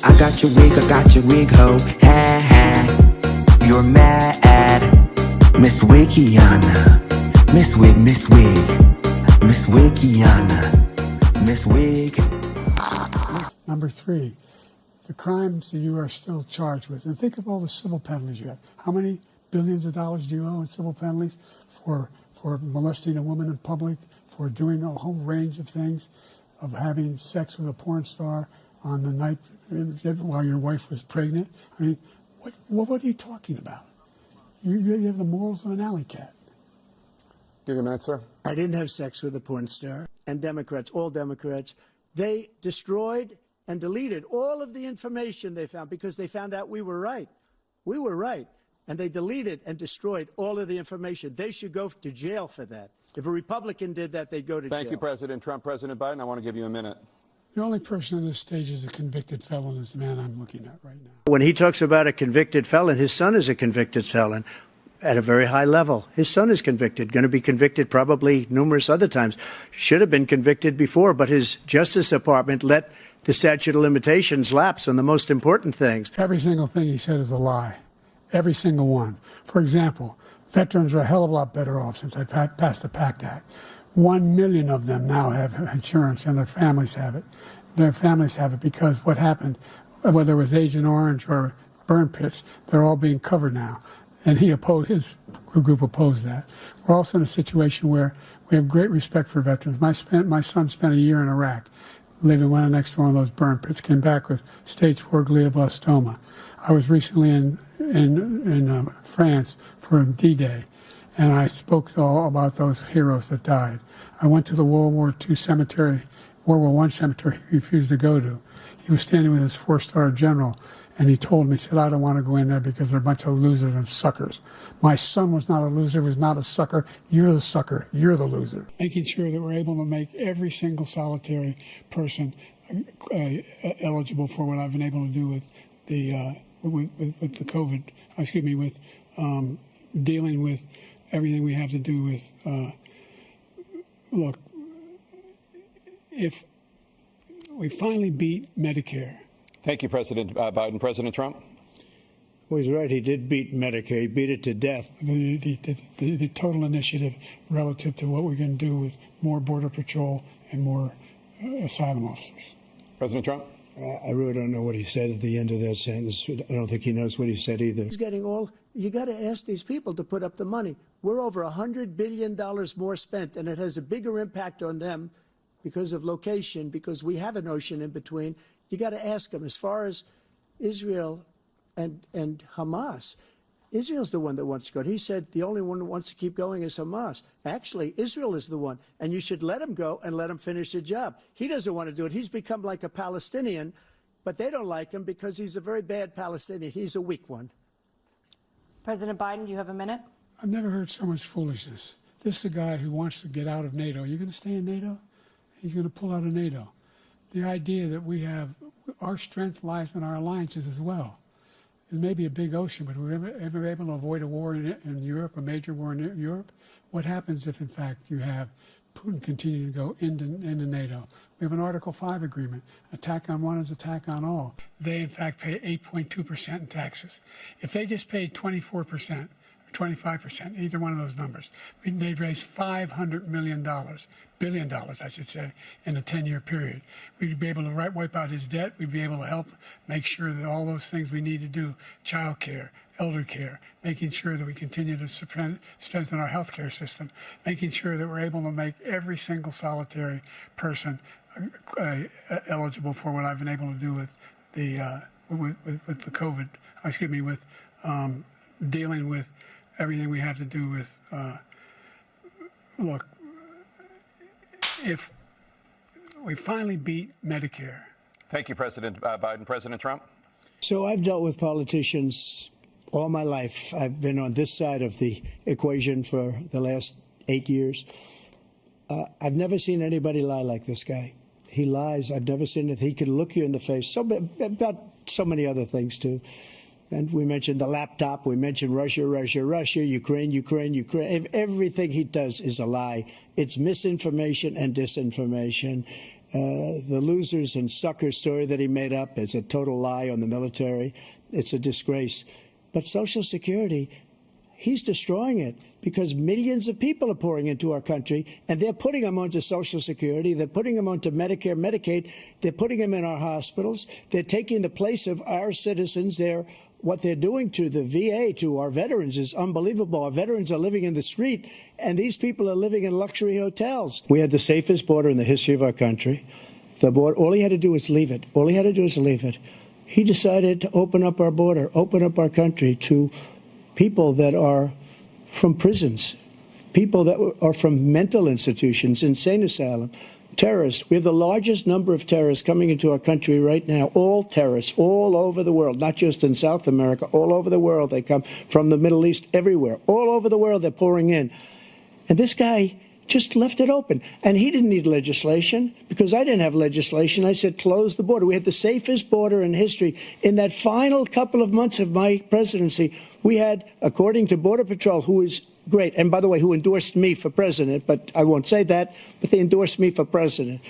I got your wig, ho. Ha ha. You're mad. Miss Wikiana. Miss Wig, Miss Wikiana. Miss Wig. Number 3, the crimes that you are still charged with. And think of all the civil penalties you have. How many billions of dollars do you owe in civil penalties for molesting a woman in public, for doing a whole range of things, of having sex with a porn star on the night while your wife was pregnant? I mean, what are you talking about? You have the morals of an alley cat. Give you a minute, sir. I didn't have sex with a porn star. And Democrats, all Democrats, they destroyed and deleted all of the information they found because they found out we were right. We were right. And they deleted and destroyed all of the information. They should go to jail for that. If a Republican did that, they'd go to jail. Thank you, President Trump. President Biden, I want to give you a minute. The only person on this stage is a convicted felon is the man I'm looking at right now. When he talks about a convicted felon, his son is a convicted felon at a very high level. His son is convicted, going to be convicted probably numerous other times. Should have been convicted before, but his Justice Department let the statute of limitations lapse on the most important things. Every single thing he said is a lie. Every single one. For example, veterans are a hell of a lot better off since I passed the PACT Act. 1 million of them now have insurance, and their families have it. Their families have it because what happened, whether it was Agent Orange or burn pits, they're all being covered now. And his group opposed that. We're also in a situation where we have great respect for veterans. My son spent a year in Iraq, living right next to one of those burn pits, came back with stage 4 glioblastoma. I was recently in France for D-Day, and I spoke all about those heroes that died. I went to the World War I cemetery he refused to go to. He was standing with his 4-star general, and he told me, he said, I don't want to go in there because they're a bunch of losers and suckers. My son was not a loser, was not a sucker. You're the sucker. You're the loser. Making sure that we're able to make every single solitary person eligible for what I've been able to do with the with the COVID, with dealing with everything we have to do with, look, if we finally beat Medicare. Thank you, President Biden. President Trump? Well, he's right. He did beat Medicare. He beat it to death. The total initiative relative to what we're going to do with more Border Patrol and more asylum officers. President Trump? I really don't know what he said at the end of that sentence. I don't think he knows what he said either. He's getting you got to ask these people to put up the money. We're over $100 billion more spent, and it has a bigger impact on them because of location, because we have an ocean in between. You got to ask them. As far as Israel and Hamas, Israel's the one that wants to go. He said the only one that wants to keep going is Hamas. Actually, Israel is the one, and you should let him go and let him finish the job. He doesn't want to do it. He's become like a Palestinian, but they don't like him because he's a very bad Palestinian. He's a weak one. President Biden, you have a minute. I've never heard so much foolishness. This is a guy who wants to get out of NATO. Are you going to stay in NATO? He's going to pull out of NATO. The idea that we have, our strength lies in our alliances as well. It may be a big ocean, but we're ever able to avoid a war in Europe, a major war in Europe? What happens if, in fact, you have Putin continue to go into NATO? We have an Article 5 agreement. Attack on one is attack on all. They, in fact, pay 8.2% in taxes. If they just paid 24%, 25%, either one of those numbers, they'd raise $500 billion, I should say, in a 10-year period. We'd be able to wipe out his debt. We'd be able to help make sure that all those things we need to do, child care, elder care, making sure that we continue to strengthen our health care system, making sure that we're able to make every single solitary person eligible for what I've been able to do with the COVID, with dealing with everything we have to do with, look, if we finally beat Medicare. Thank you, President Biden. President Trump? So I've dealt with politicians all my life. I've been on this side of the equation for the last 8 years. I've never seen anybody lie like this guy. He lies. I've never seen it. He can look you in the face. About so many other things, too. And we mentioned the laptop. We mentioned Russia, Ukraine. Everything he does is a lie. It's misinformation and disinformation. The losers and suckers story that he made up is a total lie on the military. It's a disgrace. But Social Security, he's destroying it because millions of people are pouring into our country, and they're putting them onto Social Security. They're putting them onto Medicare, Medicaid. They're putting them in our hospitals. They're taking the place of our citizens. What they're doing to the VA, to our veterans, is unbelievable. Our veterans are living in the street, and these people are living in luxury hotels. We had the safest border in the history of our country. The border, all he had to do was leave it. All he had to do was leave it. He decided to open up our border, open up our country to people that are from prisons, people that are from mental institutions, insane asylum, terrorists. We have the largest number of terrorists coming into our country right now, all terrorists, all over the world, not just in South America, all over the world. They come from the Middle East, everywhere. All over the world, they're pouring in. And this guy just left it open. And he didn't need legislation because I didn't have legislation. I said, close the border. We had the safest border in history. In that final couple of months of my presidency, we had, according to Border Patrol, who is great, and by the way, who endorsed me for president, but I won't say that, but they endorsed me for president.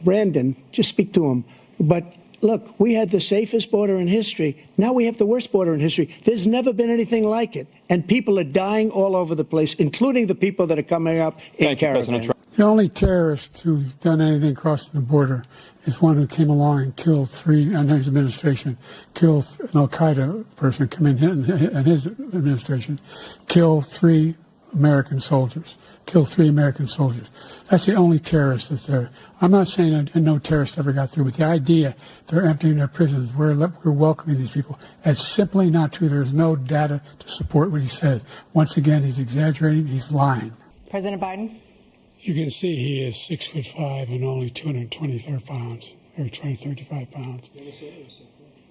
Brandon, just speak to him. But look, we had the safest border in history. Now we have the worst border in history. There's never been anything like it. And people are dying all over the place, including the people that are coming up in caravans. The only terrorist who's done anything crossing the border is one who came along and killed three, under his administration, killed an al-Qaeda person come in his administration, killed three American soldiers. That's the only terrorist that's there. I'm not saying that no terrorist ever got through, but the idea they're emptying their prisons, we're welcoming these people, that's simply not true. There's no data to support what he said. Once again, he's exaggerating, he's lying. President Biden? You can see he is 6'5" and only 223 pounds, or 235 pounds.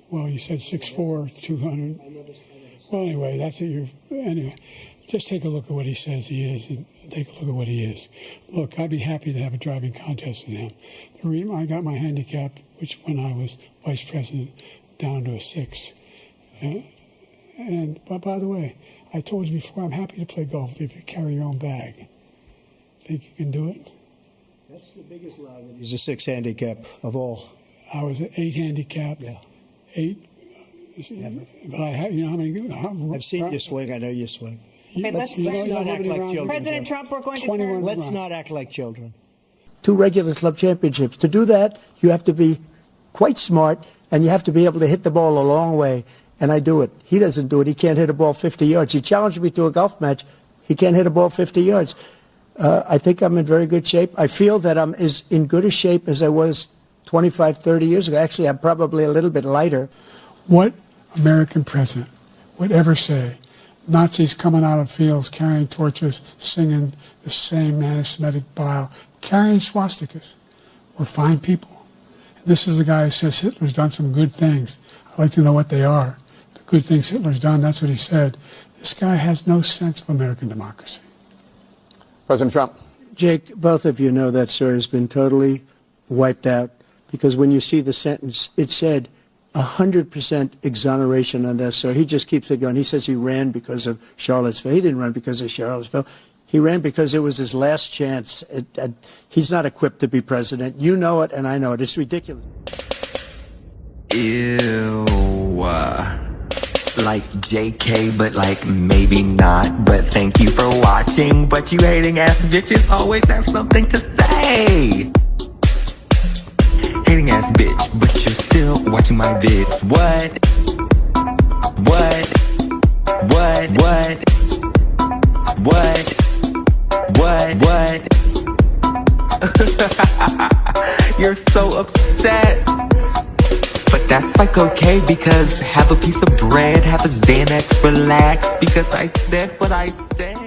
Well, you said 6'4", 200. Well, anyway, that's it. Anyway, just take a look at what he says he is, and take a look at what he is. Look, I'd be happy to have a driving contest with him. The reason I got my handicap, which when I was vice president, down to a 6. But by the way, I told you before, I'm happy to play golf if you carry your own bag. Think you can do it? That's the biggest lie. He's a 6 handicap of all. I was an 8 handicap. Yeah. 8. Never. But I have, you know how many? I've seen you swing. I know you swing. Okay, let's not act like children. President Trump, we're going to Let's not act like children. 2 regular club championships. To do that, you have to be quite smart, and you have to be able to hit the ball a long way. And I do it. He doesn't do it. He can't hit a ball 50 yards. He challenged me to a golf match. He can't hit a ball 50 yards. I think I'm in very good shape. I feel that I'm as in good a shape as I was 25, 30 years ago. Actually, I'm probably a little bit lighter. What American president would ever say, Nazis coming out of fields, carrying torches, singing the same anti-Semitic bile, carrying swastikas, were fine people? And this is the guy who says Hitler's done some good things. I'd like to know what they are. The good things Hitler's done, that's what he said. This guy has no sense of American democracy. President Trump. Jake, both of you know that story has been totally wiped out because when you see the sentence, it said 100% exoneration on that story. He just keeps it going. He says he ran because of Charlottesville. He didn't run because of Charlottesville. He ran because it was his last chance. He's not equipped to be president. You know it, and I know it. It's ridiculous. Ew. Like JK, but like maybe not. But thank you for watching. But you hating ass bitches always have something to say. Hating ass bitch, but you're still watching my vids. What? You're so upset. But that's like okay, because have a piece of bread, have a Xanax, relax, because I said what I said.